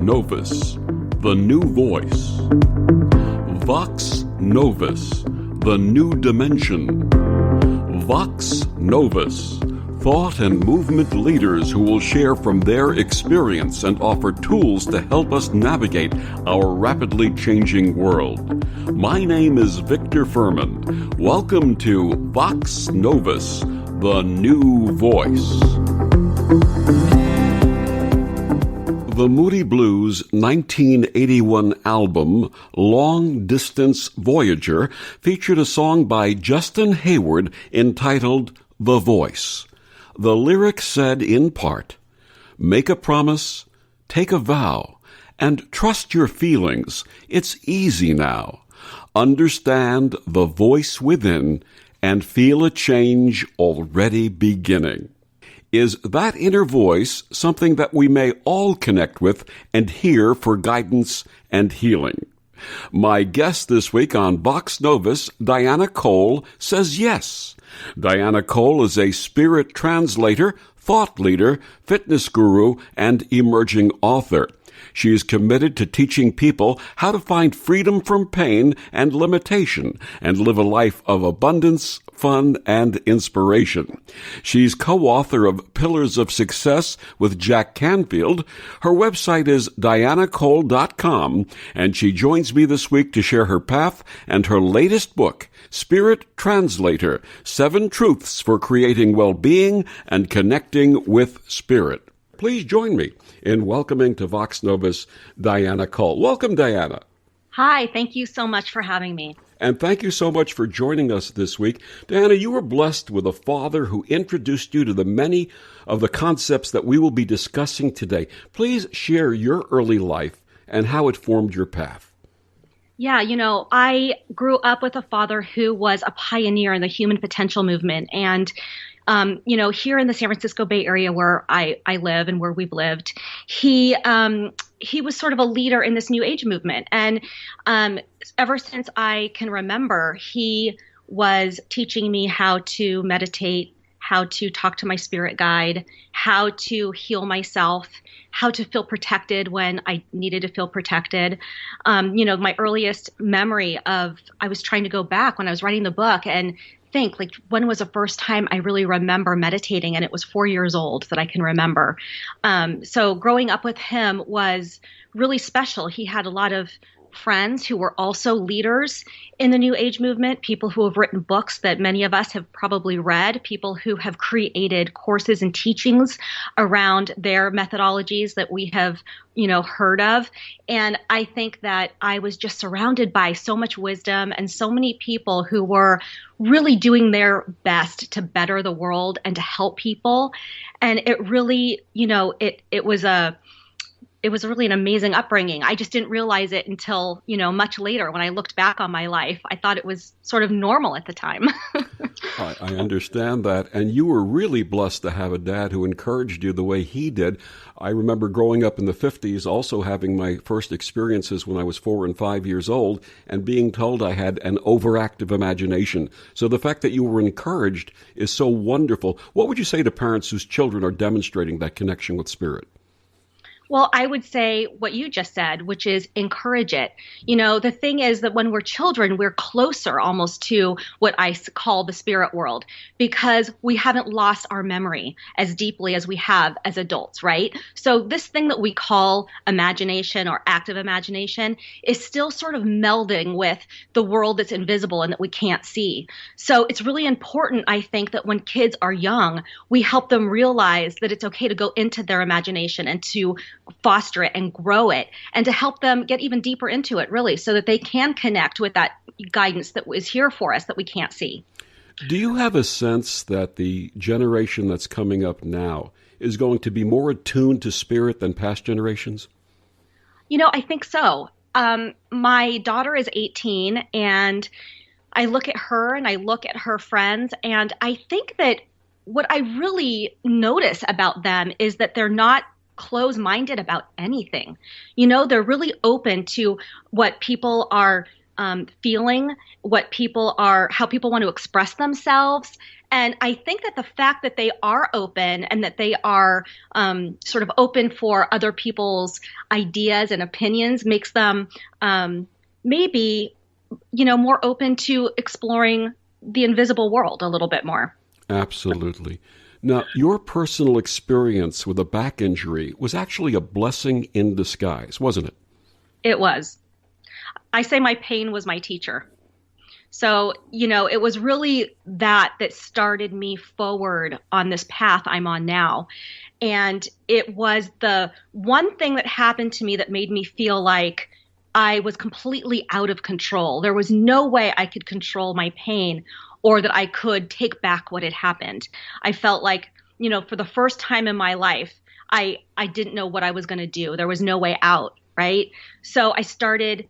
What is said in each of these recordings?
Novus, the new voice. Vox Novus, the new dimension. Vox Novus, thought and movement leaders who will share from their experience and offer tools to help us navigate our rapidly changing world. My name is Victor Fuhrman. Welcome to Vox Novus, the new voice. The Moody Blues 1981 album, Long Distance Voyager, featured a song by Justin Hayward entitled The Voice. The lyrics said in part, "Make a promise, take a vow, and trust your feelings. It's easy now. Understand the voice within and feel a change already beginning." Is that inner voice something that we may all connect with and hear for guidance and healing? My guest this week on Vox Novus, Diana Cole, says yes. Diana Cole is a spirit translator, thought leader, fitness guru, and emerging author. She is committed to teaching people how to find freedom from pain and limitation and live a life of abundance, fun, and inspiration. She's co-author of Pillars of Success with Jack Canfield. Her website is dianacole.com, and she joins me this week to share her path and her latest book, Spirit Translator, 7 Truths for Creating Well-Being and Connecting with Spirit. Please join me in welcoming to Vox Novus, Diana Cole. Welcome, Diana. Hi, thank you so much for having me. And thank you so much for joining us this week. Diana, you were blessed with a father who introduced you to the many of the concepts that we will be discussing today. Please share your early life and how it formed your path. Yeah, I grew up with a father who was a pioneer in the human potential movement. And here in the San Francisco Bay Area where I live and where we've lived, he was sort of a leader in this New Age movement. And ever since I can remember, he was teaching me how to meditate, how to talk to my spirit guide, how to heal myself, how to feel protected when I needed to feel protected. My earliest memory I was trying to go back when I was writing the book and think, when was the first time I really remember meditating? And it was 4 years old that I can remember. So growing up with him was really special. He had a lot of friends who were also leaders in the New Age movement, people who have written books that many of us have probably read, people who have created courses and teachings around their methodologies that we have, heard of. And I think that I was just surrounded by so much wisdom and so many people who were really doing their best to better the world and to help people. And it really, it was really an amazing upbringing. I just didn't realize it until, much later when I looked back on my life. I thought it was sort of normal at the time. I understand that. And you were really blessed to have a dad who encouraged you the way he did. I remember growing up in the 50s, also having my first experiences when I was 4 and 5 years old and being told I had an overactive imagination. So the fact that you were encouraged is so wonderful. What would you say to parents whose children are demonstrating that connection with spirit? Well, I would say what you just said, which is encourage it. The thing is that when we're children, we're closer almost to what I call the spirit world because we haven't lost our memory as deeply as we have as adults, right? So this thing that we call imagination or active imagination is still sort of melding with the world that's invisible and that we can't see. So it's really important, I think, that when kids are young, we help them realize that it's okay to go into their imagination and to foster it and grow it and to help them get even deeper into it, really, so that they can connect with that guidance that is here for us that we can't see. Do you have a sense that the generation that's coming up now is going to be more attuned to spirit than past generations? I think so. My daughter is 18 and I look at her and I look at her friends and I think that what I really notice about them is that they're not close-minded about anything. They're really open to what people are feeling, how people want to express themselves. And I think that the fact that they are open and that they are sort of open for other people's ideas and opinions makes them maybe, more open to exploring the invisible world a little bit more. Absolutely. Now, your personal experience with a back injury was actually a blessing in disguise, wasn't it? It was. I say my pain was my teacher. So, it was really that started me forward on this path I'm on now. And it was the one thing that happened to me that made me feel like I was completely out of control. There was no way I could control my pain or that I could take back what had happened. I felt like, for the first time in my life, I didn't know what I was going to do. There was no way out, right? So I started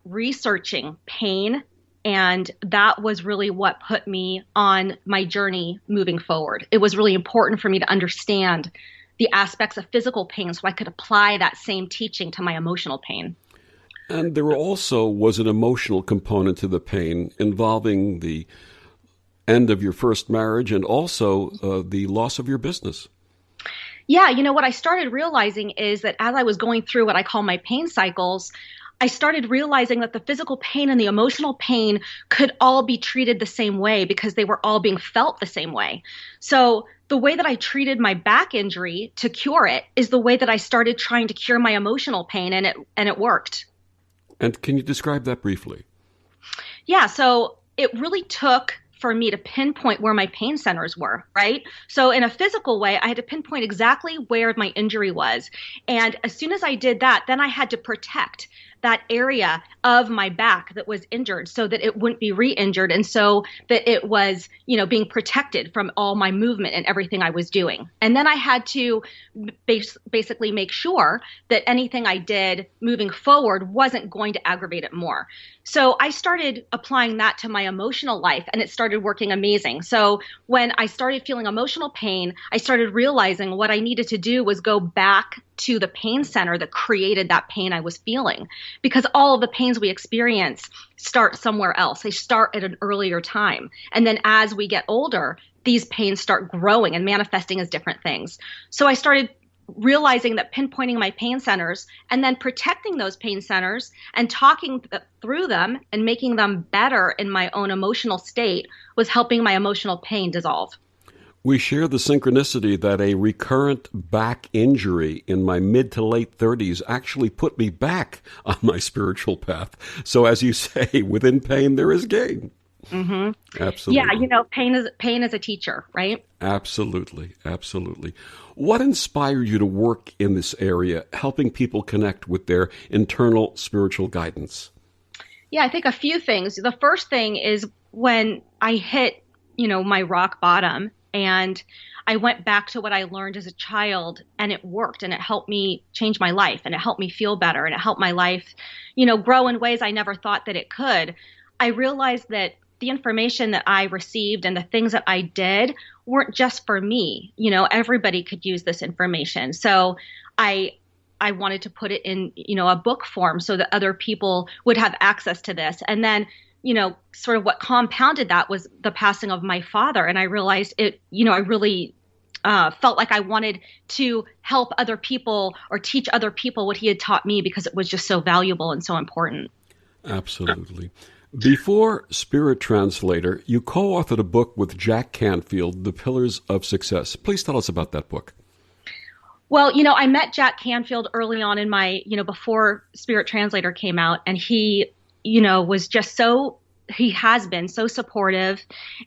researching pain, and that was really what put me on my journey moving forward. It was really important for me to understand the aspects of physical pain so I could apply that same teaching to my emotional pain. And there also was an emotional component to the pain involving the end of your first marriage and also the loss of your business. Yeah, what I started realizing is that as I was going through what I call my pain cycles, I started realizing that the physical pain and the emotional pain could all be treated the same way because they were all being felt the same way. So the way that I treated my back injury to cure it is the way that I started trying to cure my emotional pain, and it worked. And can you describe that briefly? Yeah, so it really took for me to pinpoint where my pain centers were, right? So in a physical way, I had to pinpoint exactly where my injury was. And as soon as I did that, then I had to protect that area of my back that was injured so that it wouldn't be re-injured, and so that it was, being protected from all my movement and everything I was doing. And then I had to basically make sure that anything I did moving forward wasn't going to aggravate it more. So I started applying that to my emotional life, and it started working amazing. So when I started feeling emotional pain, I started realizing what I needed to do was go back to the pain center that created that pain I was feeling. Because all of the pains we experience start somewhere else. They start at an earlier time. And then as we get older, these pains start growing and manifesting as different things. So I started realizing that pinpointing my pain centers and then protecting those pain centers and talking through them and making them better in my own emotional state was helping my emotional pain dissolve. We share the synchronicity that a recurrent back injury in my mid to late 30s actually put me back on my spiritual path. So as you say, within pain, there is gain. Mm-hmm. Absolutely. Yeah, pain is a teacher, right? Absolutely. Absolutely. What inspired you to work in this area, helping people connect with their internal spiritual guidance? Yeah, I think a few things. The first thing is when I hit, my rock bottom, and I went back to what I learned as a child, and it worked, and it helped me change my life, and it helped me feel better, and it helped my life, grow in ways I never thought that it could. I realized that the information that I received and the things that I did weren't just for me. Everybody could use this information. So I wanted to put it in, a book form so that other people would have access to this. And then, sort of what compounded that was the passing of my father. And I realized it, I really felt like I wanted to help other people or teach other people what he had taught me because it was just so valuable and so important. Absolutely. Before Spirit Translator, you co-authored a book with Jack Canfield, The Pillars of Success. Please tell us about that book. Well, I met Jack Canfield early on in my, before Spirit Translator came out, and he, was just he has been so supportive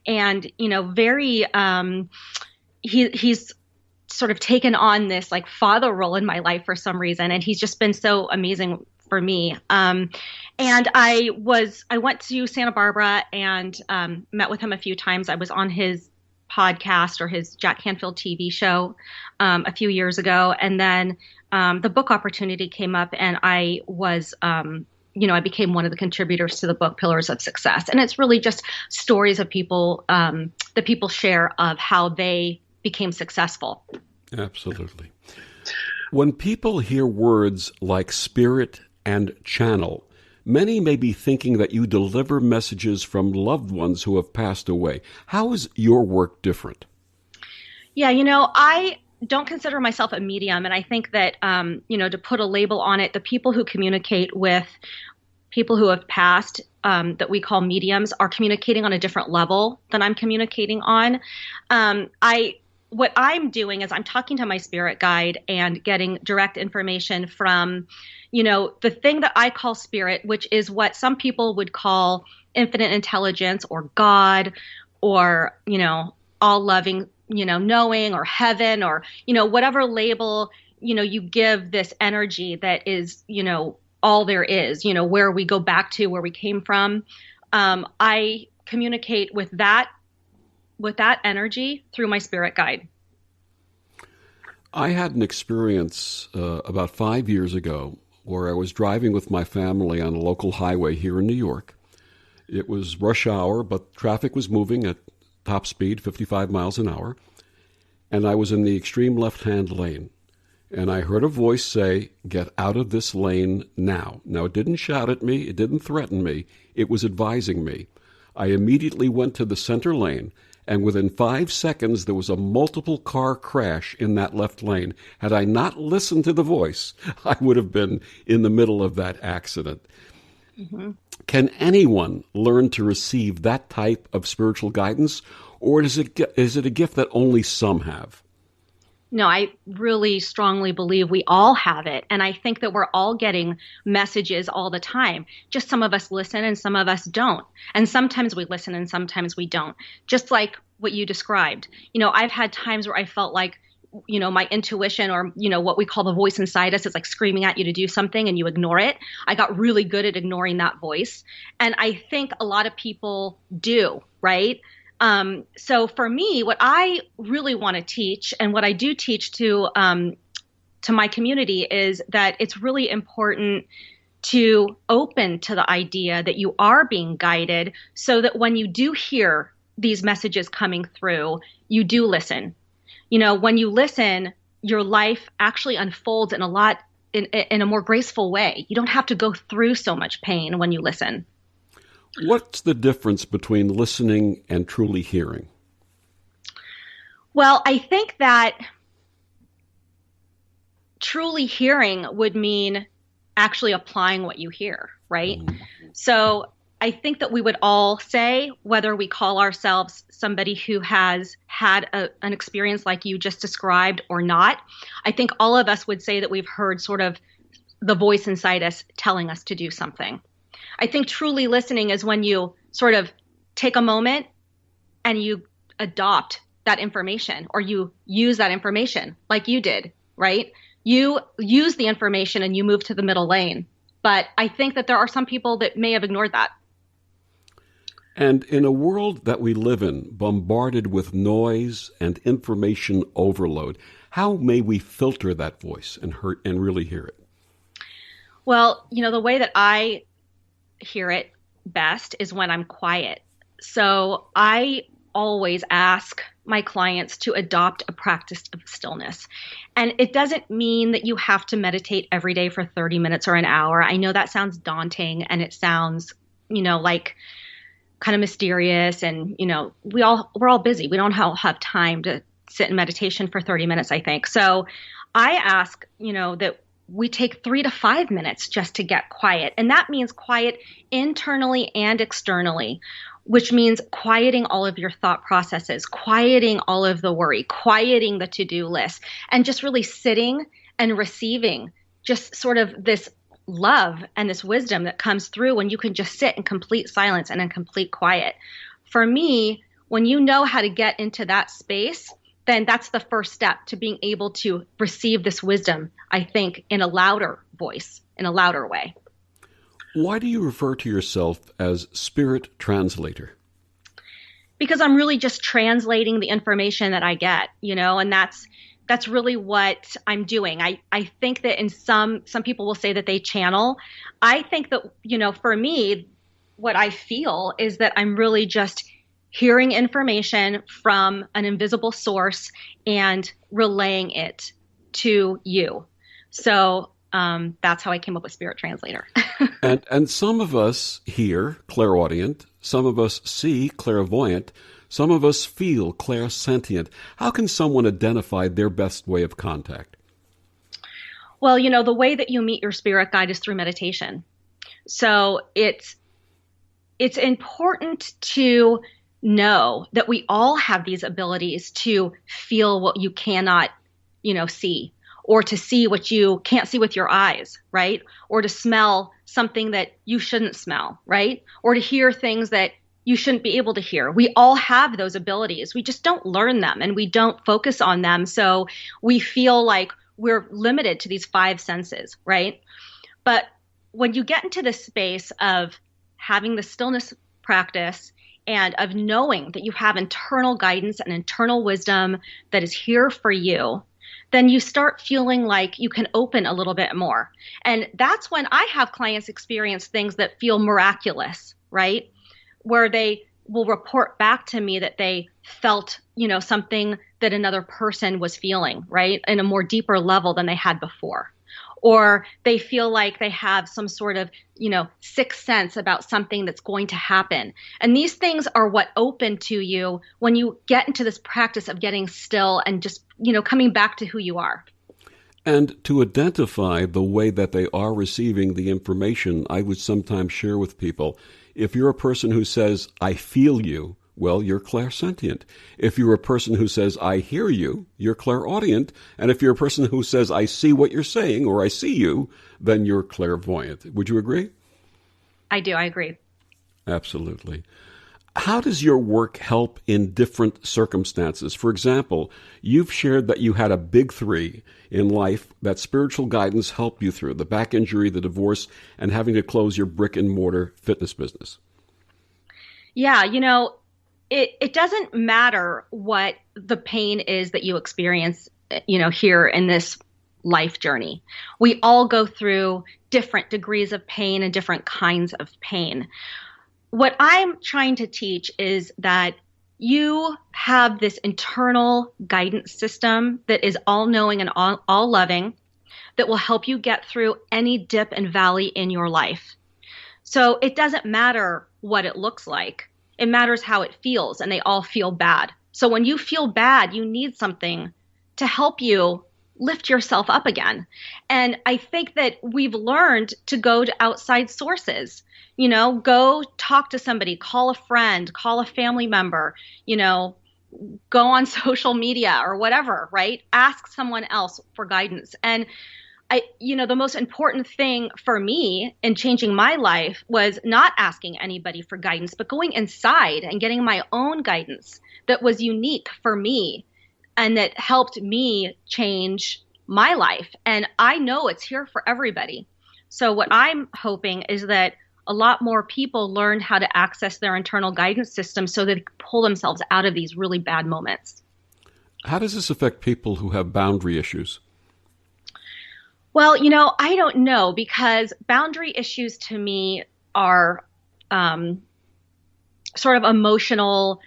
and, very, he's sort of taken on this like father role in my life for some reason. And he's just been so amazing for me. And I went to Santa Barbara and met with him a few times. I was on his podcast or his Jack Canfield TV show a few years ago. And then the book opportunity came up, and I was, I became one of the contributors to the book Pillars of Success. And it's really just stories of people, that people share of how they became successful. Absolutely. When people hear words like spirit and channel, Many may be thinking that you deliver messages from loved ones who have passed away. How is your work different? Yeah, I don't consider myself a medium. And I think that, to put a label on it, the people who communicate with people who have passed, that we call mediums, are communicating on a different level than I'm communicating on. What I'm doing is I'm talking to my spirit guide and getting direct information from, the thing that I call spirit, which is what some people would call infinite intelligence or God or, all loving, knowing, or heaven, or, whatever label, you give this energy that is, all there is, where we go back to, where we came from. I communicate with that energy through my spirit guide. I had an experience about 5 years ago where I was driving with my family on a local highway here in New York. It was rush hour, but traffic was moving at top speed, 55 miles an hour, and I was in the extreme left-hand lane. And I heard a voice say, "Get out of this lane now." Now, it didn't shout at me. It didn't threaten me. It was advising me. I immediately went to the center lane, and within 5 seconds, there was a multiple car crash in that left lane. Had I not listened to the voice, I would have been in the middle of that accident. Mm-hmm. Can anyone learn to receive that type of spiritual guidance, or is it a gift that only some have? No, I really strongly believe we all have it. And I think that we're all getting messages all the time. Just some of us listen and some of us don't. And sometimes we listen and sometimes we don't. Just like what you described. I've had times where I felt like, my intuition, or, what we call the voice inside us, is like screaming at you to do something and you ignore it. I got really good at ignoring that voice. And I think a lot of people do, right? So for me, what I really want to teach, and what I do teach to my community, is that it's really important to open to the idea that you are being guided, so that when you do hear these messages coming through, you do listen. When you listen, your life actually unfolds in a more graceful way. You don't have to go through so much pain when you listen. What's the difference between listening and truly hearing? Well, I think that truly hearing would mean actually applying what you hear, right? Mm-hmm. So I think that we would all say, whether we call ourselves somebody who has had an experience like you just described or not, I think all of us would say that we've heard sort of the voice inside us telling us to do something. I think truly listening is when you sort of take a moment and you adopt that information, or you use that information like you did, right? You use the information and you move to the middle lane. But I think that there are some people that may have ignored that. And in a world that we live in, bombarded with noise and information overload, how may we filter that voice and really hear it? Well, the way that I hear it best is when I'm quiet. So I always ask my clients to adopt a practice of stillness. And it doesn't mean that you have to meditate every day for 30 minutes or an hour. I know that sounds daunting, and it sounds, like kind of mysterious, and, we're all busy. We don't have time to sit in meditation for 30 minutes, I think. So I ask, that we take 3 to 5 minutes just to get quiet. And that means quiet internally and externally, which means quieting all of your thought processes, quieting all of the worry, quieting the to-do list, and just really sitting and receiving just sort of this love and this wisdom that comes through when you can just sit in complete silence and in complete quiet. For me, when you know how to get into that space, then that's the first step to being able to receive this wisdom, I think, in a louder voice, in a louder way. Why do you refer to yourself as Spirit Translator? Because I'm really just translating the information that I get, and that's really what I'm doing. I think that in some people will say that they channel. I think that, for me, what I feel is that I'm really just hearing information from an invisible source and relaying it to you. So that's how I came up with Spirit Translator. And some of us hear clairaudient, some of us see clairvoyant, some of us feel clairsentient. How can someone identify their best way of contact? Well, the way that you meet your spirit guide is through meditation. So it's important to know that we all have these abilities to feel what you cannot, see, or to see what you can't see with your eyes, right? Or to smell something that you shouldn't smell, right? Or to hear things that you shouldn't be able to hear. We all have those abilities. We just don't learn them and we don't focus on them. So we feel like we're limited to these five senses, right? But when you get into the space of having the stillness practice and of knowing that you have internal guidance and internal wisdom that is here for you, then you start feeling like you can open a little bit more. And that's when I have clients experience things that feel miraculous, right? Where they will report back to me that they felt, something that another person was feeling, right? In a more deeper level than they had before. Or they feel like they have some sort of, sixth sense about something that's going to happen. And these things are what open to you when you get into this practice of getting still and just, coming back to who you are. And to identify the way that they are receiving the information, I would sometimes share with people, if you're a person who says, I feel you, well, you're clairsentient. If you're a person who says, I hear you, you're clairaudient. And if you're a person who says, I see what you're saying, or I see you, then you're clairvoyant. Would you agree? I do. I agree. Absolutely. How does your work help in different circumstances? For example, you've shared that you had a big three in life that spiritual guidance helped you through: the back injury, the divorce, and having to close your brick and mortar fitness business. Yeah, it doesn't matter what the pain is that you experience, here in this life journey. We all go through different degrees of pain and different kinds of pain. What I'm trying to teach is that you have this internal guidance system that is all-knowing and all loving, that will help you get through any dip and valley in your life. So it doesn't matter what it looks like. It matters how it feels, and they all feel bad. So when you feel bad, you need something to help you lift yourself up again. And I think that we've learned to go to outside sources, go talk to somebody, call a friend, call a family member, go on social media or whatever, right? Ask someone else for guidance. And the most important thing for me in changing my life was not asking anybody for guidance, but going inside and getting my own guidance that was unique for me and that helped me change my life. And I know it's here for everybody. So what I'm hoping is that a lot more people learn how to access their internal guidance system so that they can pull themselves out of these really bad moments. How does this affect people who have boundary issues? Well, I don't know, because boundary issues to me are sort of emotional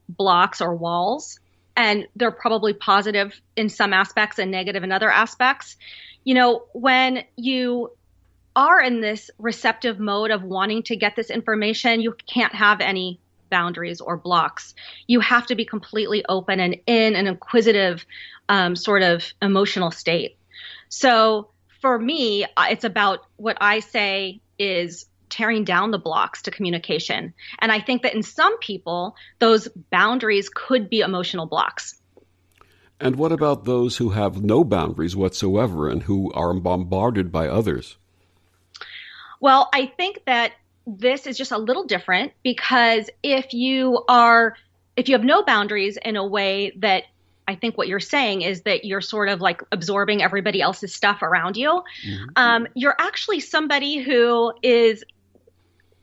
blocks or walls, and they're probably positive in some aspects and negative in other aspects. When you are in this receptive mode of wanting to get this information, you can't have any boundaries or blocks. You have to be completely open and in an inquisitive sort of emotional state. So for me, it's about what I say is tearing down the blocks to communication. And I think that in some people, those boundaries could be emotional blocks. And what about those who have no boundaries whatsoever and who are bombarded by others? Well, I think that this is just a little different, because if you have no boundaries in a way that I think what you're saying is that you're sort of like absorbing everybody else's stuff around you. Mm-hmm. You're actually somebody who is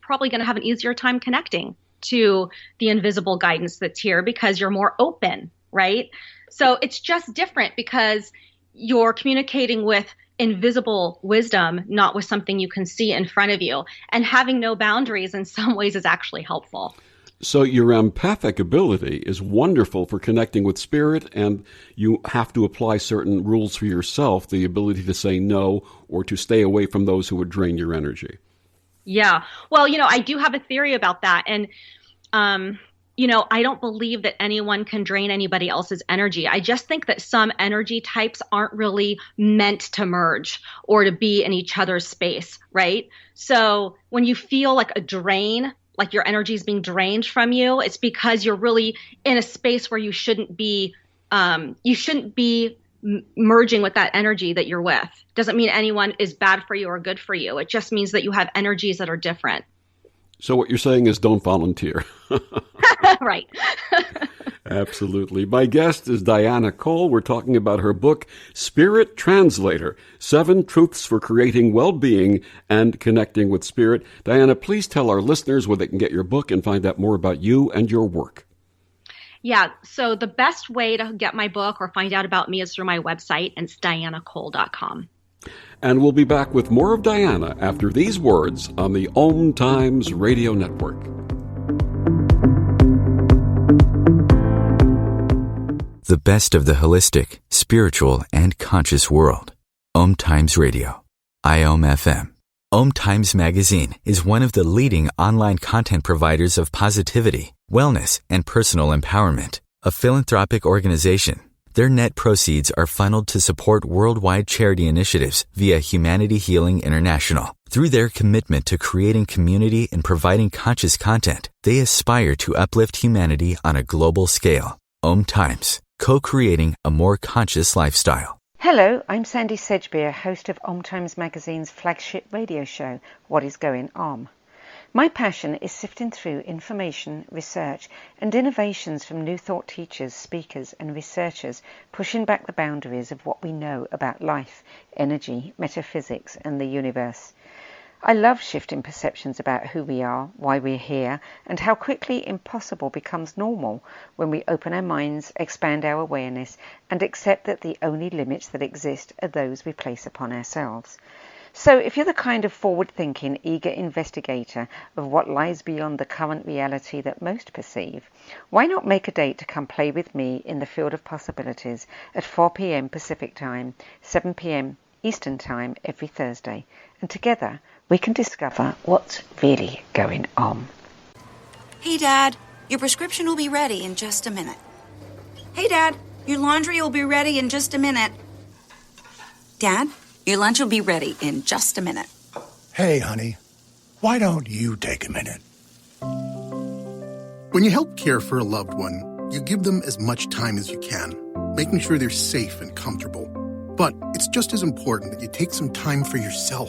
probably going to have an easier time connecting to the invisible guidance that's here, because you're more open, right? So it's just different because you're communicating with invisible wisdom, not with something you can see in front of you. And having no boundaries in some ways is actually helpful. So your empathic ability is wonderful for connecting with spirit, and you have to apply certain rules for yourself, the ability to say no or to stay away from those who would drain your energy. Yeah. Well, I do have a theory about that. And, I don't believe that anyone can drain anybody else's energy. I just think that some energy types aren't really meant to merge or to be in each other's space, right? So when you feel like a drain, like your energy is being drained from you, it's because you're really in a space where you shouldn't be merging with that energy that you're with. Doesn't mean anyone is bad for you or good for you. It just means that you have energies that are different. So what you're saying is don't volunteer. Right. Absolutely. My guest is Diana Cole. We're talking about her book, Spirit Translator, 7 Truths for Creating Well-Being and Connecting with Spirit. Diana, please tell our listeners where they can get your book and find out more about you and your work. Yeah, so the best way to get my book or find out about me is through my website, and it's dianacole.com. And we'll be back with more of Diana after these words on the OMTimes Radio Network. The best of the holistic, spiritual, and conscious world. OMTimes Radio. IOM FM. OMTimes Magazine is one of the leading online content providers of positivity, wellness, and personal empowerment. A philanthropic organization. Their net proceeds are funneled to support worldwide charity initiatives via Humanity Healing International. Through their commitment to creating community and providing conscious content, they aspire to uplift humanity on a global scale. OMTimes, co-creating a more conscious lifestyle. Hello, I'm Sandy Sedgbeer, host of OMTimes Magazine's flagship radio show, What is Going On? My passion is sifting through information, research, and innovations from new thought teachers, speakers, and researchers pushing back the boundaries of what we know about life, energy, metaphysics, and the universe. I love shifting perceptions about who we are, why we're here, and how quickly impossible becomes normal when we open our minds, expand our awareness, and accept that the only limits that exist are those we place upon ourselves. So if you're the kind of forward-thinking, eager investigator of what lies beyond the current reality that most perceive, why not make a date to come play with me in the field of possibilities at 4 p.m. Pacific Time, 7 p.m. Eastern Time every Thursday, and together we can discover what's really going on. Hey, Dad, your prescription will be ready in just a minute. Hey, Dad, your laundry will be ready in just a minute. Dad, your lunch will be ready in just a minute. Hey, honey, why don't you take a minute? When you help care for a loved one, you give them as much time as you can, making sure they're safe and comfortable. But it's just as important that you take some time for yourself.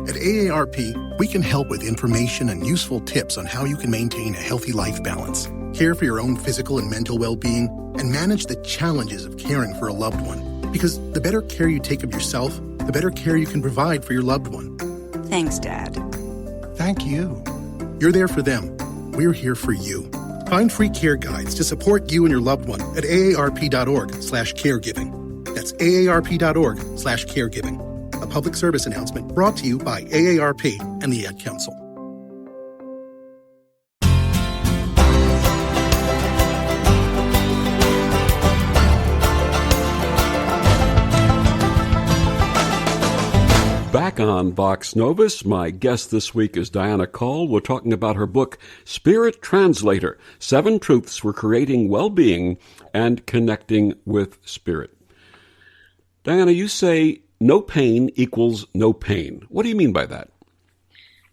At AARP, we can help with information and useful tips on how you can maintain a healthy life balance, care for your own physical and mental well-being, and manage the challenges of caring for a loved one. Because the better care you take of yourself, the better care you can provide for your loved one. Thanks, Dad. Thank you. You're there for them. We're here for you. Find free care guides to support you and your loved one at aarp.org/caregiving. That's aarp.org/caregiving. A public service announcement brought to you by AARP and the Ad Council. Back on Vox Novus, my guest this week is Diana Cole. We're talking about her book, Spirit Translator, 7 Truths for Creating Well-Being and Connecting with Spirit. Diana, you say no pain equals no pain. What do you mean by that?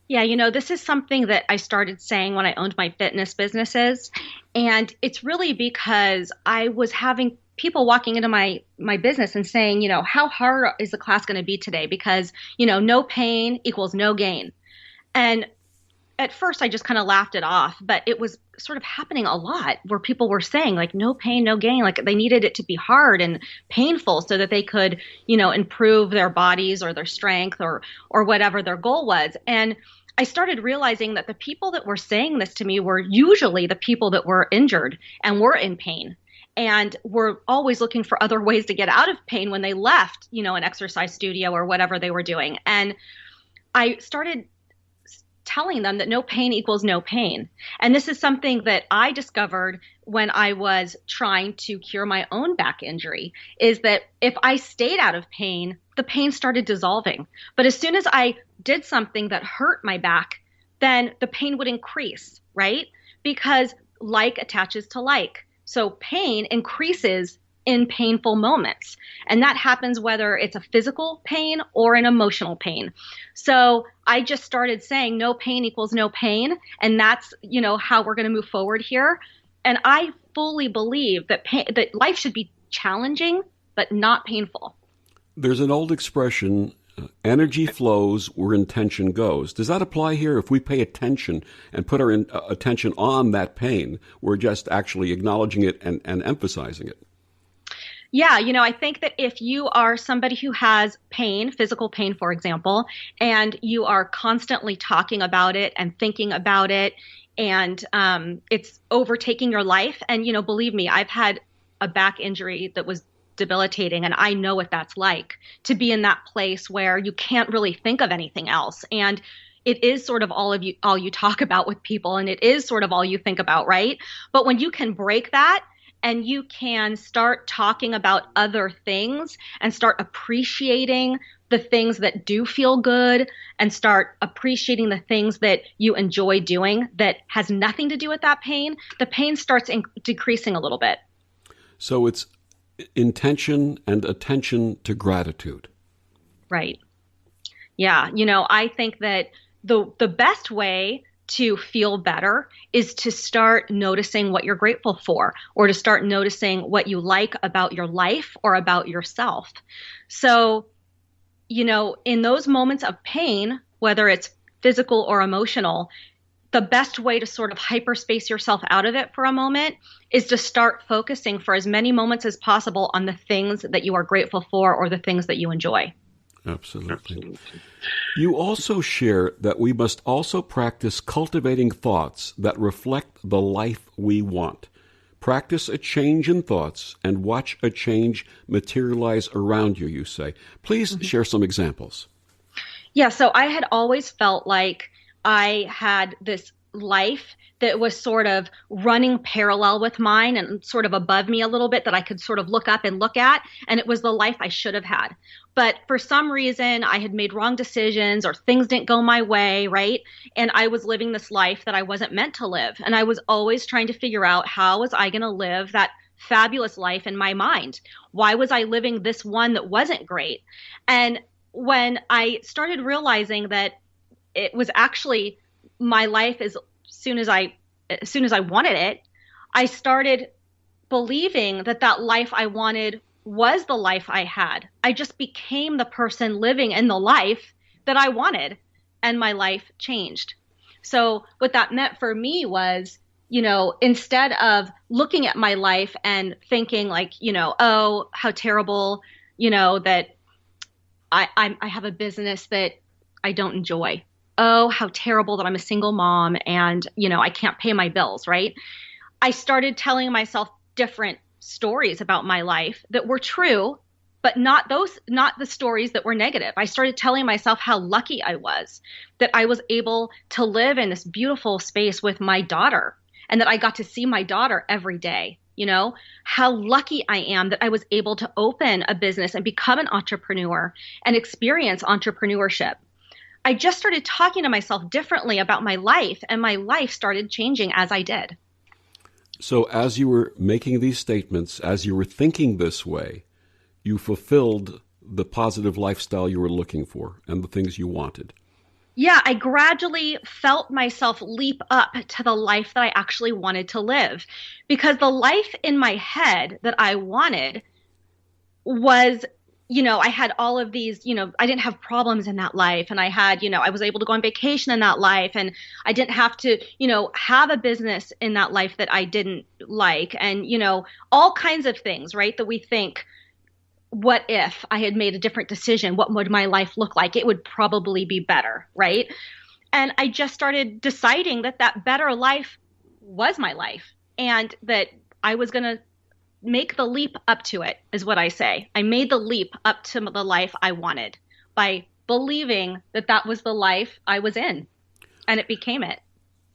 Yeah, this is something that I started saying when I owned my fitness businesses. And it's really because I was having people walking into my business and saying, how hard is the class going to be today? Because, no pain equals no gain. And at first I just kind of laughed it off, but it was sort of happening a lot where people were saying like, no pain, no gain. Like they needed it to be hard and painful so that they could, improve their bodies or their strength or whatever their goal was. And I started realizing that the people that were saying this to me were usually the people that were injured and were in pain. And were always looking for other ways to get out of pain when they left, an exercise studio or whatever they were doing. And I started telling them that no pain equals no pain. And this is something that I discovered when I was trying to cure my own back injury, is that if I stayed out of pain, the pain started dissolving. But as soon as I did something that hurt my back, then the pain would increase, right? Because like attaches to like. So pain increases in painful moments. And that happens whether it's a physical pain or an emotional pain. So I just started saying no pain equals no pain. And that's, how we're going to move forward here. And I fully believe that that life should be challenging, but not painful. There's an old expression, energy flows where intention goes. Does that apply here? If we pay attention and put our attention on that pain, we're just actually acknowledging it and emphasizing it. Yeah, I think that if you are somebody who has pain, physical pain, for example, and you are constantly talking about it and thinking about it, and it's overtaking your life, and, believe me, I've had a back injury that was debilitating, and I know what that's like to be in that place where you can't really think of anything else. And it is sort of all you talk about with people, and it is sort of all you think about, right? But when you can break that, and you can start talking about other things and start appreciating the things that do feel good and start appreciating the things that you enjoy doing that has nothing to do with that pain, the pain starts decreasing a little bit. So it's intention and attention to gratitude. Right. Yeah. I think that the best way to feel better is to start noticing what you're grateful for, or to start noticing what you like about your life or about yourself. So, in those moments of pain, whether it's physical or emotional, the best way to sort of hyperspace yourself out of it for a moment is to start focusing for as many moments as possible on the things that you are grateful for or the things that you enjoy. Absolutely. You also share that we must also practice cultivating thoughts that reflect the life we want. Practice a change in thoughts and watch a change materialize around you, you say. Please share some examples. Yeah, so I had always felt like I had this life that was sort of running parallel with mine and sort of above me a little bit, that I could sort of look up and look at. And it was the life I should have had. But for some reason, I had made wrong decisions or things didn't go my way, right? And I was living this life that I wasn't meant to live. And I was always trying to figure out, how was I going to live that fabulous life in my mind? Why was I living this one that wasn't great? And when I started realizing that it was actually my life as soon as I wanted it, I started believing that life I wanted was the life I had. I just became the person living in the life that I wanted, and my life changed. So what that meant for me was, instead of looking at my life and thinking like, oh, how terrible, that I have a business that I don't enjoy. Oh, how terrible that I'm a single mom and, I can't pay my bills, right? I started telling myself different stories about my life that were true, but not the stories that were negative. I started telling myself how lucky I was that I was able to live in this beautiful space with my daughter, and that I got to see my daughter every day. How lucky I am that I was able to open a business and become an entrepreneur and experience entrepreneurship. I just started talking to myself differently about my life, and my life started changing as I did. So as you were making these statements, as you were thinking this way, you fulfilled the positive lifestyle you were looking for and the things you wanted. Yeah, I gradually felt myself leap up to the life that I actually wanted to live, because the life in my head that I wanted was, I had all of these, I didn't have problems in that life. And I had, I was able to go on vacation in that life. And I didn't have to, have a business in that life that I didn't like. And, all kinds of things, right, that we think, what if I had made a different decision? What would my life look like? It would probably be better, right? And I just started deciding that better life was my life, and that I was going to make the leap up to it, is what I say. I made the leap up to the life I wanted by believing that was the life I was in. and it became it.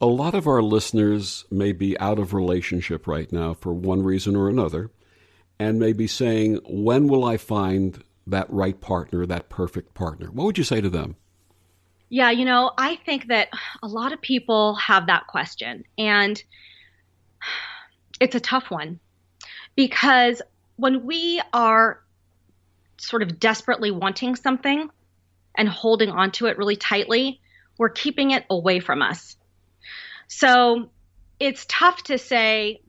A lot of our listeners may be out of relationship right now for one reason or another, and may be saying, when will I find that right partner, that perfect partner? What would you say to them? Yeah, I think that a lot of people have that question, and it's a tough one because when we are sort of desperately wanting something and holding on to it really tightly, we're keeping it away from us. So it's tough to say,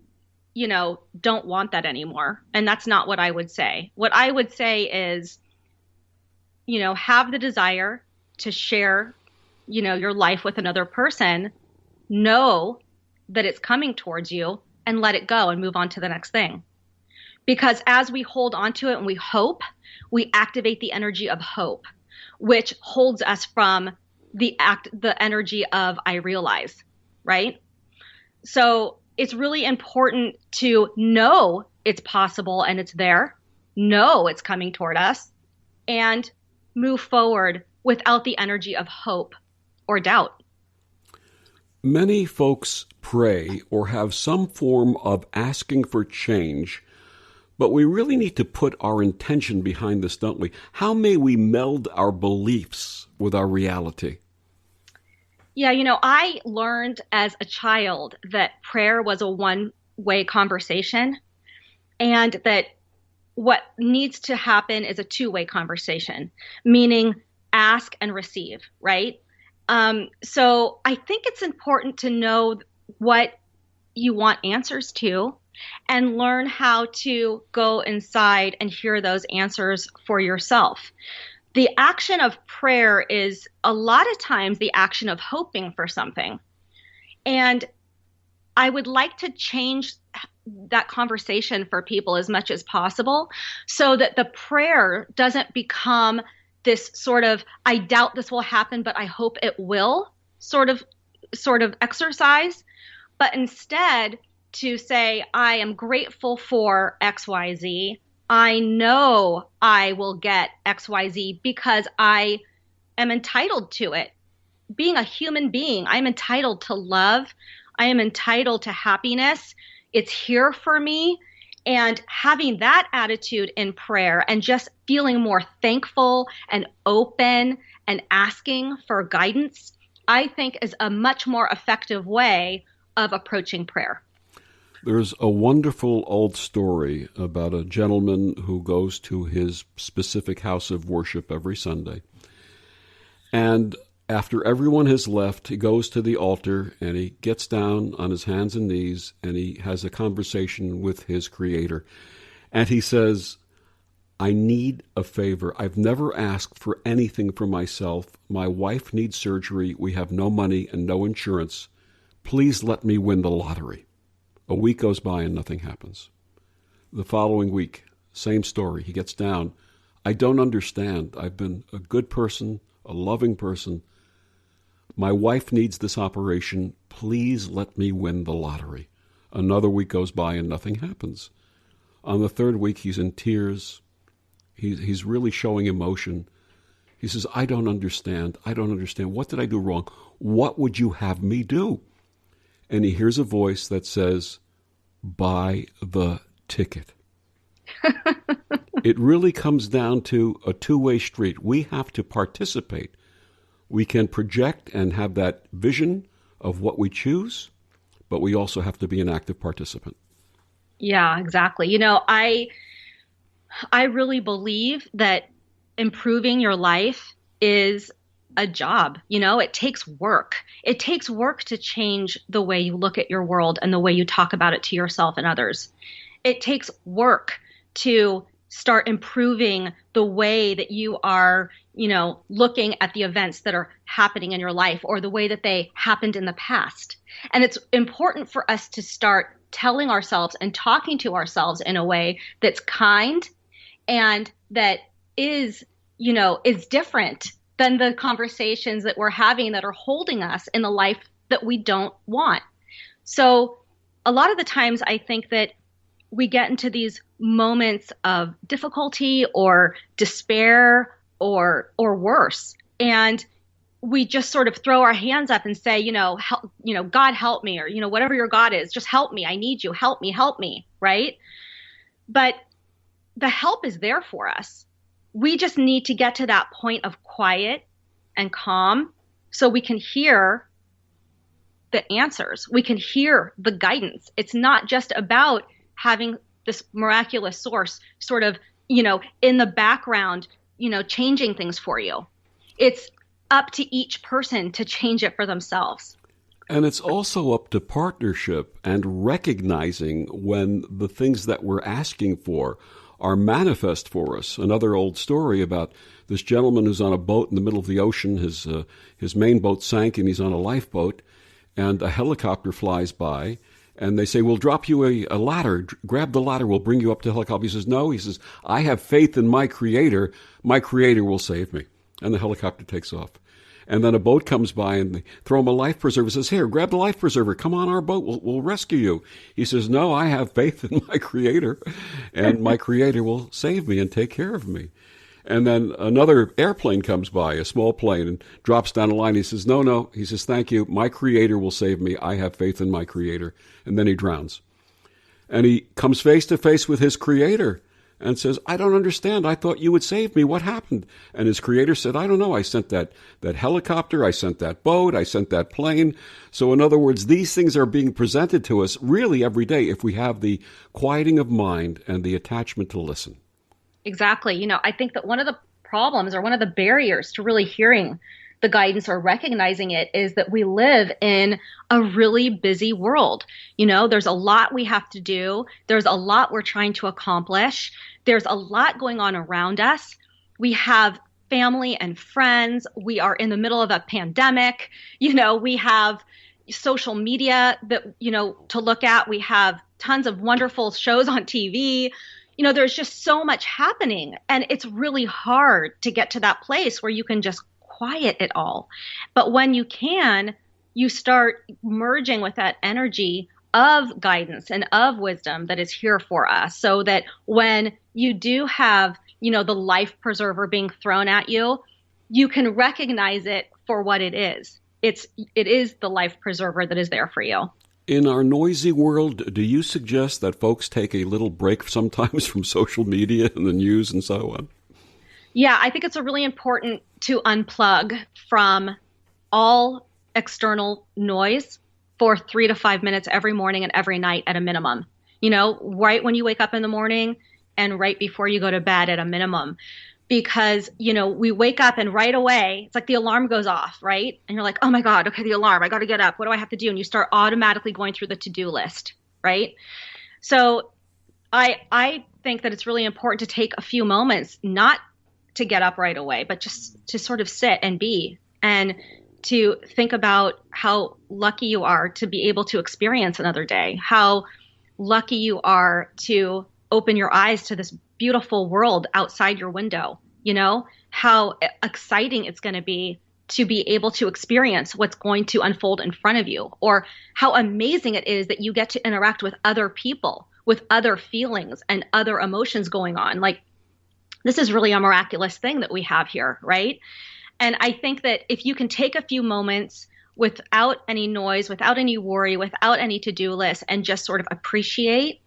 don't want that anymore. And that's not what I would say. What I would say is, have the desire to share, your life with another person, know that it's coming towards you and let it go and move on to the next thing. Because as we hold on to it and we hope, we activate the energy of hope, which holds us from the energy of I realize, right? So it's really important to know it's possible and it's there, know it's coming toward us, and move forward without the energy of hope or doubt. Many folks pray or have some form of asking for change, but we really need to put our intention behind this, don't we? How may we meld our beliefs with our reality? Yeah, I learned as a child that prayer was a one-way conversation, and that what needs to happen is a two-way conversation, meaning ask and receive, right? So I think it's important to know what you want answers to and learn how to go inside and hear those answers for yourself. The action of prayer is a lot of times the action of hoping for something. And I would like to change that conversation for people as much as possible so that the prayer doesn't become this sort of, I doubt this will happen, but I hope it will sort of exercise, but instead to say, I am grateful for XYZ. I know I will get XYZ because I am entitled to it. Being a human being, I'm entitled to love. I am entitled to happiness. It's here for me. And having that attitude in prayer and just feeling more thankful and open and asking for guidance, I think is a much more effective way of approaching prayer. There's a wonderful old story about a gentleman who goes to his specific house of worship every Sunday. And after everyone has left, he goes to the altar and he gets down on his hands and knees and he has a conversation with his Creator. And he says, I need a favor. I've never asked for anything for myself. My wife needs surgery. We have no money and no insurance. Please let me win the lottery. A week goes by and nothing happens. The following week, same story. He gets down. I don't understand. I've been a good person, a loving person. My wife needs this operation. Please let me win the lottery. Another week goes by and nothing happens. On the third week, he's in tears. He's really showing emotion. He says, I don't understand. I don't understand. What did I do wrong? What would you have me do? And he hears a voice that says, buy the ticket. It really comes down to a two-way street. We have to participate. We can project and have that vision of what we choose, but we also have to be an active participant. Yeah, exactly. I really believe that improving your life is a job. It takes work. It takes work to change the way you look at your world and the way you talk about it to yourself and others. It takes work to start improving the way that you are, looking at the events that are happening in your life or the way that they happened in the past. And it's important for us to start telling ourselves and talking to ourselves in a way that's kind and that is different than the conversations that we're having that are holding us in the life that we don't want. So a lot of the times I think that we get into these moments of difficulty or despair or worse. And we just sort of throw our hands up and say, help, God help me, or, whatever your God is, just help me. I need you. Help me. Right. But the help is there for us. We just need to get to that point of quiet and calm so we can hear the answers. We can hear the guidance. It's not just about having this miraculous source sort of, in the background, changing things for you. It's up to each person to change it for themselves. And it's also up to partnership and recognizing when the things that we're asking for are manifest for us. Another old story about this gentleman who's on a boat in the middle of the ocean. His main boat sank and he's on a lifeboat, and a helicopter flies by, and they say, we'll drop you a ladder. Grab the ladder. We'll bring you up to the helicopter. He says, no. He says, I have faith in my Creator. My Creator will save me. And the helicopter takes off. And then a boat comes by and they throw him a life preserver. He says, here, grab the life preserver. Come on our boat. We'll rescue you. He says, no, I have faith in my Creator, and my Creator will save me and take care of me. And then another airplane comes by, a small plane, and drops down a line. He says, no. He says, thank you. My Creator will save me. I have faith in my Creator. And then he drowns. And he comes face to face with his Creator and says, I don't understand. I thought you would save me. What happened? And his Creator said, I don't know. I sent that helicopter. I sent that boat. I sent that plane. So in other words, these things are being presented to us really every day if we have the quieting of mind and the attachment to listen. Exactly. I think that one of the problems or one of the barriers to really hearing the guidance or recognizing it is that we live in a really busy world. There's a lot we have to do. There's a lot we're trying to accomplish. There's a lot going on around us. We have family and friends. We are in the middle of a pandemic. We have social media that, to look at. We have tons of wonderful shows on TV. There's just so much happening, and it's really hard to get to that place where you can just quiet it all. But when you can, you start merging with that energy of guidance and of wisdom that is here for us, so that when you do have, the life preserver being thrown at you, you can recognize it for what it is. It is the life preserver that is there for you. In our noisy world, do you suggest that folks take a little break sometimes from social media and the news and so on? Yeah, I think it's really important to unplug from all external noise for 3 to 5 minutes every morning and every night at a minimum. Right when you wake up in the morning and right before you go to bed at a minimum. Because, we wake up and right away, it's like the alarm goes off, right? And you're like, oh my God, okay, the alarm, I got to get up. What do I have to do? And you start automatically going through the to-do list, right? So I think that it's really important to take a few moments, not to get up right away, but just to sort of sit and be, and to think about how lucky you are to be able to experience another day, how lucky you are to open your eyes to this beautiful world outside your window, how exciting it's going to be able to experience what's going to unfold in front of you, or how amazing it is that you get to interact with other people, with other feelings and other emotions going on. Like, this is really a miraculous thing that we have here, right? And I think that if you can take a few moments without any noise, without any worry, without any to-do list, and just sort of appreciate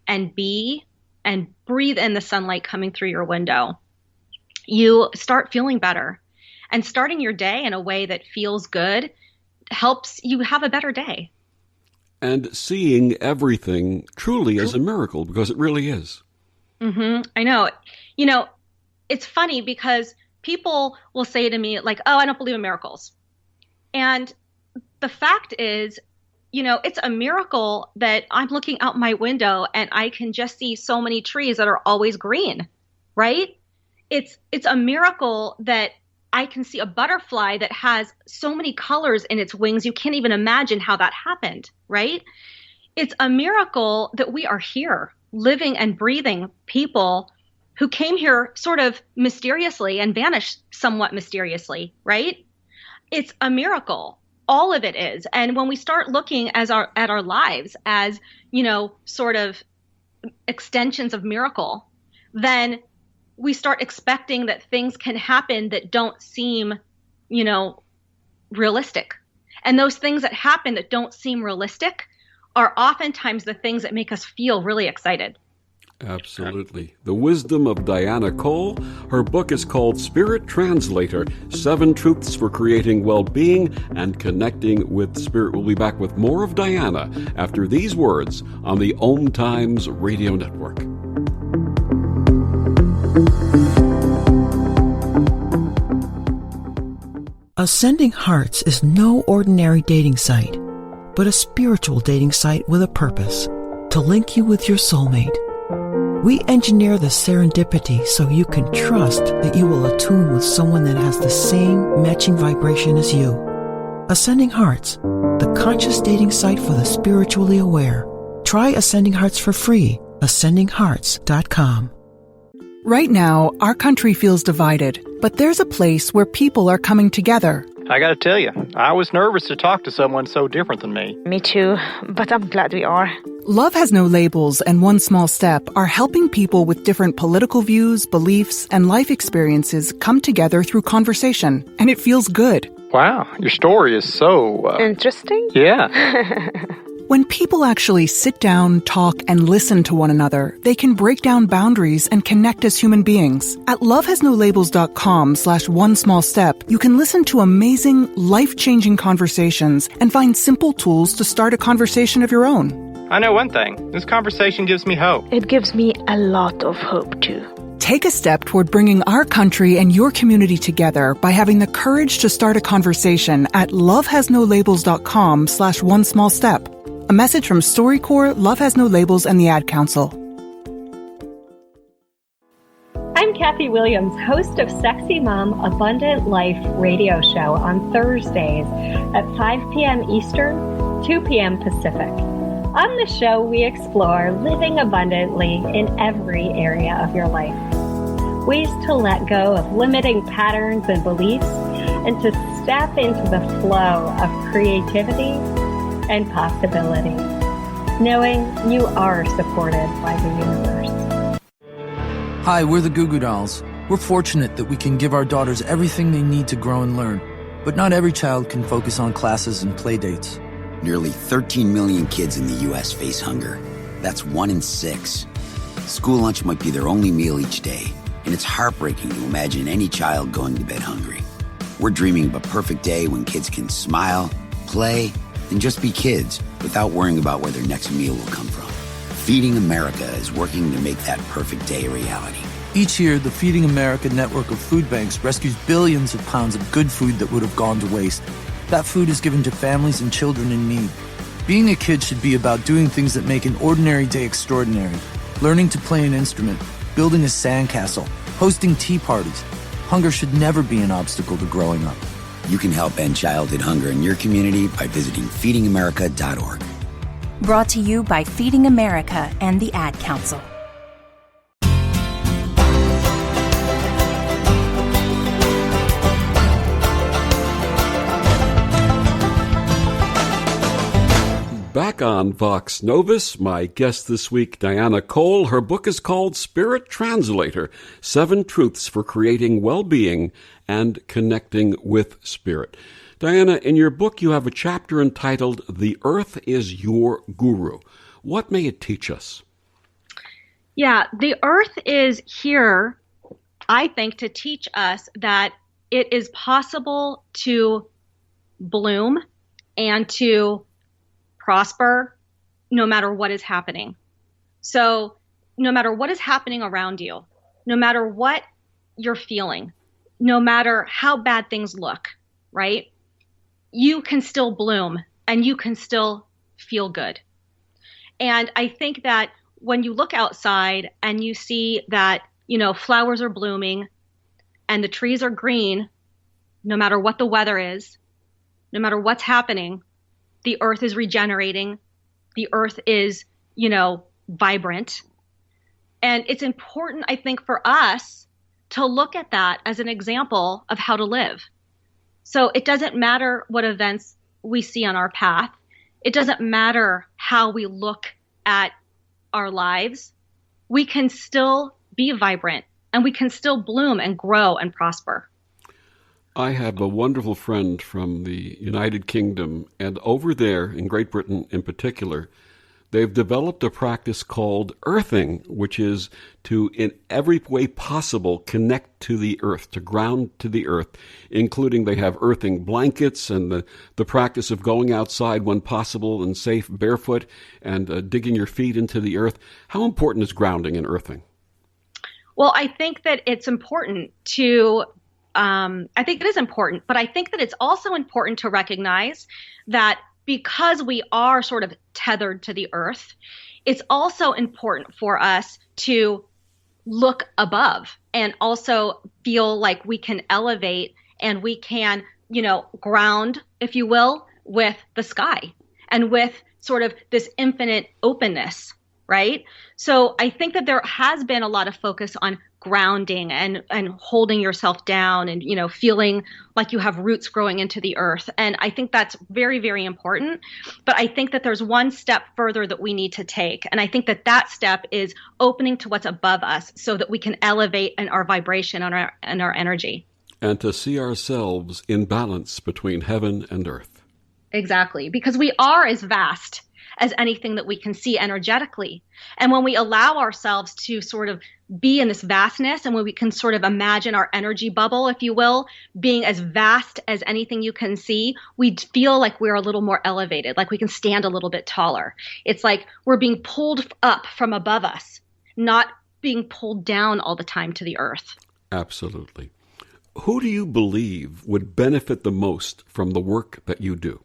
and be and breathe in the sunlight coming through your window, you start feeling better. And starting your day in a way that feels good helps you have a better day. And seeing everything truly as a miracle, because it really is. Mm-hmm. I know. It's funny because people will say to me like, oh, I don't believe in miracles. And the fact is, it's a miracle that I'm looking out my window and I can just see so many trees that are always green, right? It's a miracle that I can see a butterfly that has so many colors in its wings. You can't even imagine how that happened, right? It's a miracle that we are here, living and breathing people who came here sort of mysteriously and vanished somewhat mysteriously, right? It's a miracle. All of it is. And when we start looking at our lives as, sort of extensions of miracle, then we start expecting that things can happen that don't seem, realistic. And those things that happen that don't seem realistic are oftentimes the things that make us feel really excited. Absolutely. The wisdom of Diana Cole. Her book is called Spirit Translator, 7 Truths for Creating Well-Being and Connecting with Spirit. We'll be back with more of Diana after these words on the OMTimes Radio Network. Ascending Hearts is no ordinary dating site, but a spiritual dating site with a purpose, to link you with your soulmate. We engineer the serendipity so you can trust that you will attune with someone that has the same matching vibration as you. Ascending Hearts, the conscious dating site for the spiritually aware. Try Ascending Hearts for free. AscendingHearts.com. Right now, our country feels divided, but there's a place where people are coming together. I gotta tell you, I was nervous to talk to someone so different than me. Me too, but I'm glad we are. Love Has No Labels and One Small Step are helping people with different political views, beliefs, and life experiences come together through conversation, and it feels good. Wow, your story is so... Interesting? Yeah. When people actually sit down, talk, and listen to one another, they can break down boundaries and connect as human beings. At lovehasnolabels.com/onesmallstep, you can listen to amazing, life-changing conversations and find simple tools to start a conversation of your own. I know one thing. This conversation gives me hope. It gives me a lot of hope, too. Take a step toward bringing our country and your community together by having the courage to start a conversation at lovehasnolabels.com/onesmallstep. A message from StoryCorps, Love Has No Labels, and the Ad Council. I'm Kathy Williams, host of Sexy Mom Abundant Life radio show on Thursdays at 5 p.m. Eastern, 2 p.m. Pacific. On the show, we explore living abundantly in every area of your life. Ways to let go of limiting patterns and beliefs and to step into the flow of creativity and possibility, knowing you are supported by the universe. Hi, we're the Goo Goo Dolls. We're fortunate that we can give our daughters everything they need to grow and learn. But not every child can focus on classes and play dates. Nearly 13 million kids in the U.S. face hunger. That's 1 in 6. School lunch might be their only meal each day, and it's heartbreaking to imagine any child going to bed hungry. We're dreaming of a perfect day when kids can smile, play, and just be kids without worrying about where their next meal will come from. Feeding America is working to make that perfect day a reality. Each year, the Feeding America network of food banks rescues billions of pounds of good food that would have gone to waste. That food is given to families and children in need. Being a kid should be about doing things that make an ordinary day extraordinary. Learning to play an instrument, building a sandcastle, hosting tea parties. Hunger should never be an obstacle to growing up. You can help end childhood hunger in your community by visiting feedingamerica.org. Brought to you by Feeding America and the Ad Council. Back on Vox Novus, my guest this week, Diana Cole. Her book is called Spirit Translator, 7 Truths for Creating Well-Being and Connecting with Spirit. Diana, in your book you have a chapter entitled, The Earth is Your Guru. What may it teach us? Yeah, the Earth is here, I think, to teach us that it is possible to bloom and to prosper no matter what is happening. So no matter what is happening around you, no matter what you're feeling, no matter how bad things look, right? You can still bloom and you can still feel good. And I think that when you look outside and you see that, flowers are blooming and the trees are green, no matter what the weather is, no matter what's happening, the earth is regenerating. The earth is, vibrant. And it's important, I think, for us to look at that as an example of how to live. So it doesn't matter what events we see on our path. It doesn't matter how we look at our lives. We can still be vibrant and we can still bloom and grow and prosper. I have a wonderful friend from the United Kingdom, and over there, in Great Britain in particular, they've developed a practice called earthing, which is to, in every way possible, connect to the earth, to ground to the earth, including they have earthing blankets and the practice of going outside when possible and safe barefoot and digging your feet into the earth. How important is grounding and earthing? Well, I think that it's important to I think it is important, but I think that it's also important to recognize that because we are sort of tethered to the earth, it's also important for us to look above and also feel like we can elevate and we can, ground, if you will, with the sky and with sort of this infinite openness, right? So I think that there has been a lot of focus on grounding and holding yourself down and, feeling like you have roots growing into the earth. And I think that's very, very important. But I think that there's one step further that we need to take. And I think that that step is opening to what's above us so that we can elevate in our vibration and our energy. And to see ourselves in balance between heaven and earth. Exactly. Because we are as vast as anything that we can see energetically. And when we allow ourselves to sort of be in this vastness and when we can sort of imagine our energy bubble, if you will, being as vast as anything you can see, we feel like we're a little more elevated, like we can stand a little bit taller. It's like we're being pulled up from above us, not being pulled down all the time to the earth. Absolutely. Who do you believe would benefit the most from the work that you do?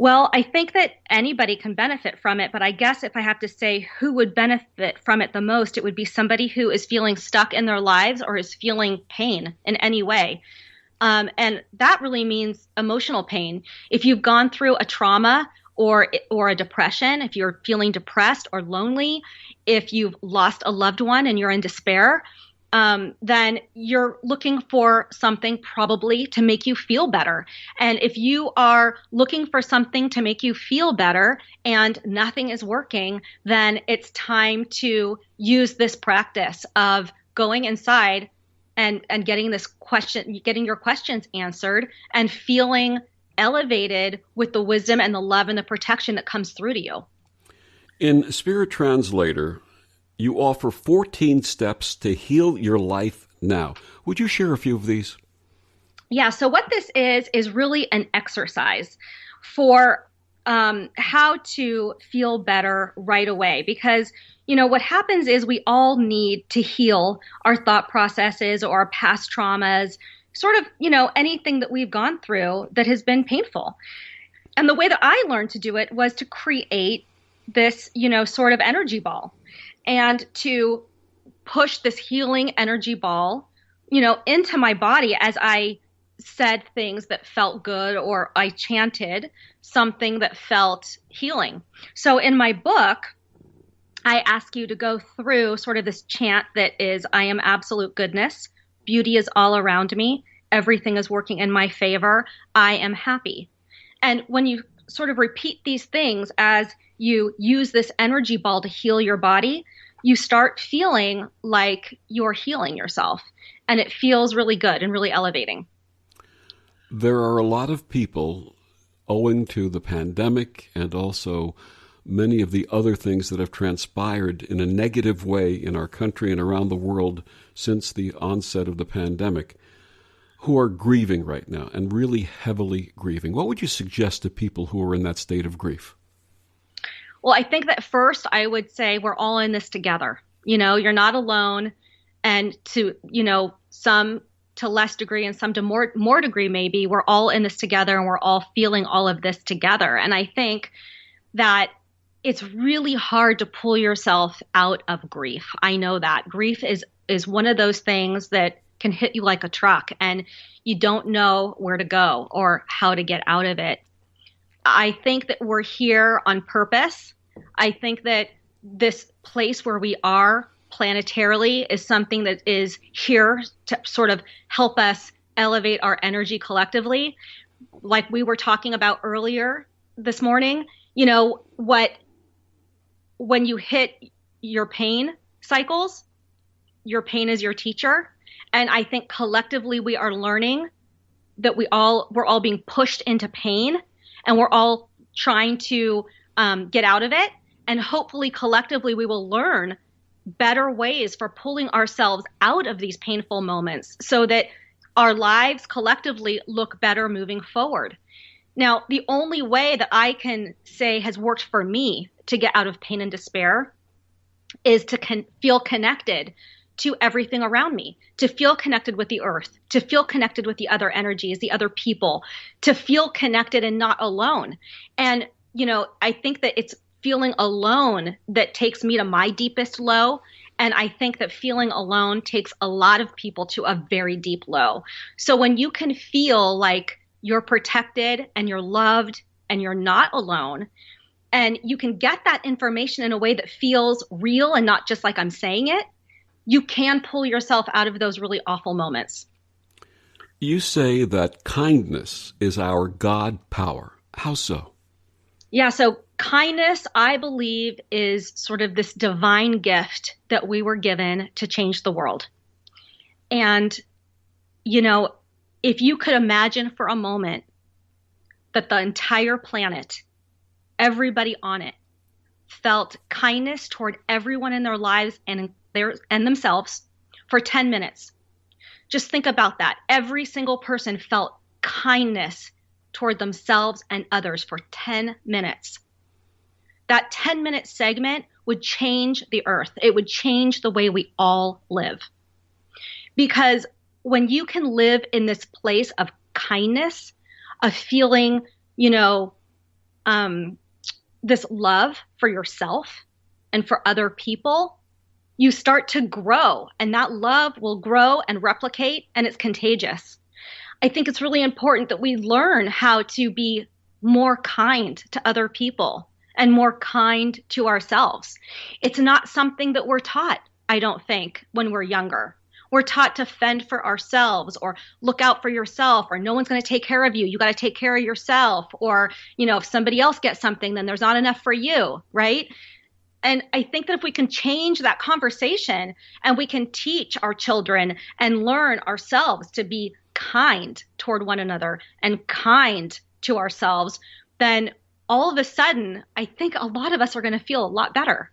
Well, I think that anybody can benefit from it, but I guess if I have to say who would benefit from it the most, it would be somebody who is feeling stuck in their lives or is feeling pain in any way. And that really means emotional pain. If you've gone through a trauma or a depression, if you're feeling depressed or lonely, if you've lost a loved one and you're in despair, then you're looking for something probably to make you feel better. And if you are looking for something to make you feel better and nothing is working, then it's time to use this practice of going inside and getting your questions answered and feeling elevated with the wisdom and the love and the protection that comes through to you. In Spirit Translator, you offer 14 steps to heal your life now. Would you share a few of these? Yeah, so what this is really an exercise for how to feel better right away. Because, what happens is we all need to heal our thought processes or our past traumas, sort of, anything that we've gone through that has been painful. And the way that I learned to do it was to create this, sort of energy ball. And to push this healing energy ball, into my body as I said things that felt good or I chanted something that felt healing. So in my book, I ask you to go through sort of this chant that is, I am absolute goodness. Beauty is all around me. Everything is working in my favor. I am happy. And when you sort of repeat these things as you use this energy ball to heal your body, you start feeling like you're healing yourself. And it feels really good and really elevating. There are a lot of people, owing to the pandemic and also many of the other things that have transpired in a negative way in our country and around the world since the onset of the pandemic, who are grieving right now and really heavily grieving. What would you suggest to people who are in that state of grief? Well, I think that first I would say we're all in this together. You're not alone. And to, some to less degree and some to more degree maybe, we're all in this together and we're all feeling all of this together. And I think that it's really hard to pull yourself out of grief. I know that. Grief is one of those things that can hit you like a truck and you don't know where to go or how to get out of it. I think that we're here on purpose. I think that this place where we are planetarily is something that is here to sort of help us elevate our energy collectively. Like we were talking about earlier this morning, when you hit your pain cycles, your pain is your teacher. And I think collectively we are learning that we're all being pushed into pain, and we're all trying to get out of it. And hopefully collectively we will learn better ways for pulling ourselves out of these painful moments so that our lives collectively look better moving forward. Now, the only way that I can say has worked for me to get out of pain and despair is to feel connected to everything around me, to feel connected with the earth, to feel connected with the other energies, the other people, to feel connected and not alone. And, I think that it's feeling alone that takes me to my deepest low. And I think that feeling alone takes a lot of people to a very deep low. So when you can feel like you're protected and you're loved and you're not alone, and you can get that information in a way that feels real and not just like I'm saying it, you can pull yourself out of those really awful moments. You say that kindness is our God power. How so? Yeah, so kindness, I believe, is sort of this divine gift that we were given to change the world. And, if you could imagine for a moment that the entire planet, everybody on it, felt kindness toward everyone in their lives and themselves for 10 minutes. Just think about that. Every single person felt kindness toward themselves and others for 10 minutes. That 10-minute segment would change the earth. It would change the way we all live. Because when you can live in this place of kindness, of feeling, this love for yourself and for other people, you start to grow, and that love will grow and replicate, and it's contagious. I think it's really important that we learn how to be more kind to other people and more kind to ourselves. It's not something that we're taught, I don't think, when we're younger. We're taught to fend for ourselves, or look out for yourself, or no one's going to take care of you. You got to take care of yourself. Or, if somebody else gets something, then there's not enough for you, right? And I think that if we can change that conversation and we can teach our children and learn ourselves to be kind toward one another and kind to ourselves, then all of a sudden, I think a lot of us are going to feel a lot better.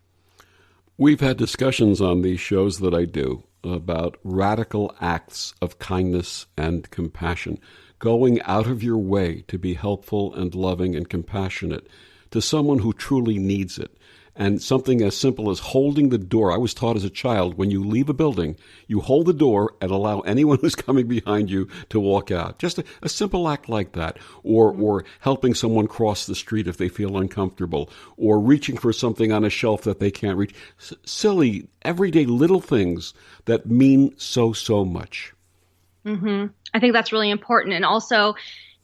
We've had discussions on these shows that I do about radical acts of kindness and compassion, going out of your way to be helpful and loving and compassionate to someone who truly needs it. And something as simple as holding the door. I was taught as a child, when you leave a building, you hold the door and allow anyone who's coming behind you to walk out. Just a simple act like that. Or helping someone cross the street if they feel uncomfortable. Or reaching for something on a shelf that they can't reach. Silly, everyday little things that mean so much. Mm-hmm. I think that's really important. And also,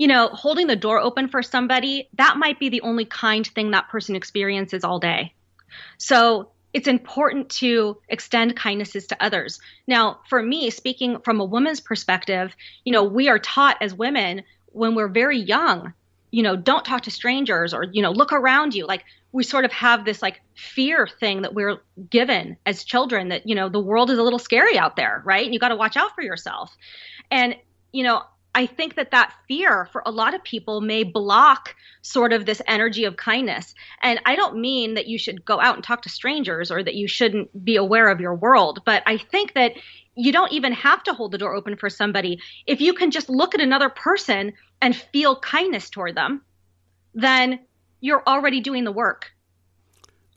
holding the door open for somebody, that might be the only kind thing that person experiences all day. So it's important to extend kindnesses to others. Now, for me, speaking from a woman's perspective, we are taught as women when we're very young, don't talk to strangers, or, look around you. Like, we sort of have this fear thing that we're given as children, that, the world is a little scary out there, right? And you got to watch out for yourself. And, I think that fear for a lot of people may block sort of this energy of kindness. And I don't mean that you should go out and talk to strangers or that you shouldn't be aware of your world. But I think that you don't even have to hold the door open for somebody. If you can just look at another person and feel kindness toward them, then you're already doing the work.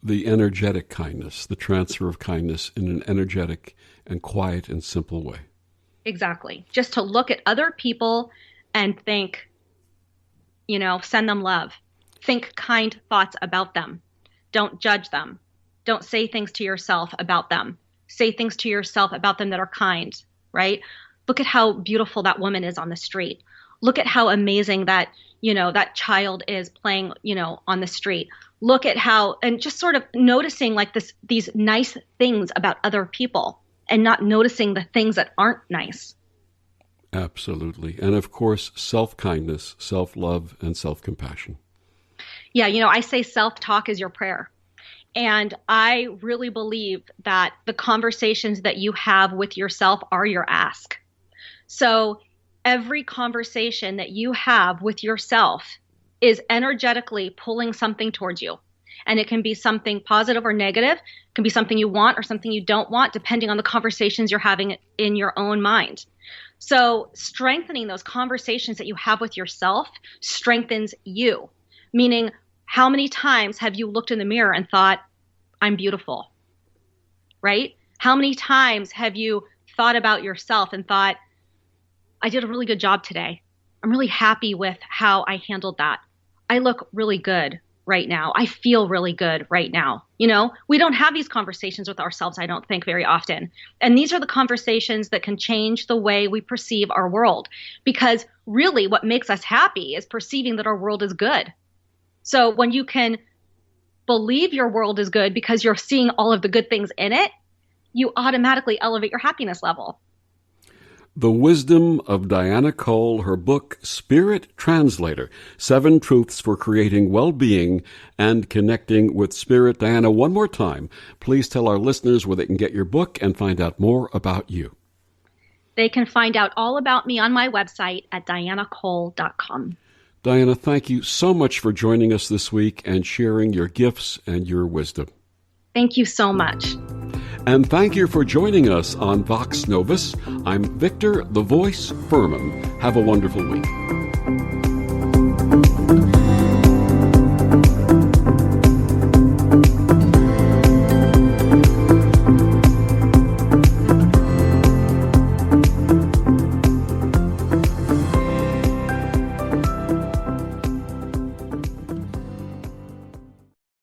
The energetic kindness, the transfer of kindness in an energetic and quiet and simple way. Exactly. Just to look at other people and think, send them love. Think kind thoughts about them. Don't judge them. Don't say things to yourself about them. Say things to yourself about them that are kind, right? Look at how beautiful that woman is on the street. Look at how amazing that, that child is playing, on the street. Look at how, and just sort of noticing these nice things about other people, and not noticing the things that aren't nice. Absolutely. And of course, self-kindness, self-love, and self-compassion. Yeah, I say self-talk is your prayer. And I really believe that the conversations that you have with yourself are your ask. So every conversation that you have with yourself is energetically pulling something towards you. And it can be something positive or negative. It can be something you want or something you don't want, depending on the conversations you're having in your own mind. So strengthening those conversations that you have with yourself strengthens you. Meaning, how many times have you looked in the mirror and thought, I'm beautiful, right? How many times have you thought about yourself and thought, I did a really good job today. I'm really happy with how I handled that. I look really good right now. I feel really good right now. You know, we don't have these conversations with ourselves, I don't think, very often. And these are the conversations that can change the way we perceive our world. Because really what makes us happy is perceiving that our world is good. So when you can believe your world is good because you're seeing all of the good things in it, you automatically elevate your happiness level. The wisdom of Diana Cole, her book, Spirit Translator, 7 Truths for Creating Well-Being and Connecting with Spirit. Diana, one more time, please tell our listeners where they can get your book and find out more about you. They can find out all about me on my website at dianacole.com. Diana, thank you so much for joining us this week and sharing your gifts and your wisdom. Thank you so much. And thank you for joining us on Vox Novus. I'm Victor, the Voice Fuhrman. Have a wonderful week.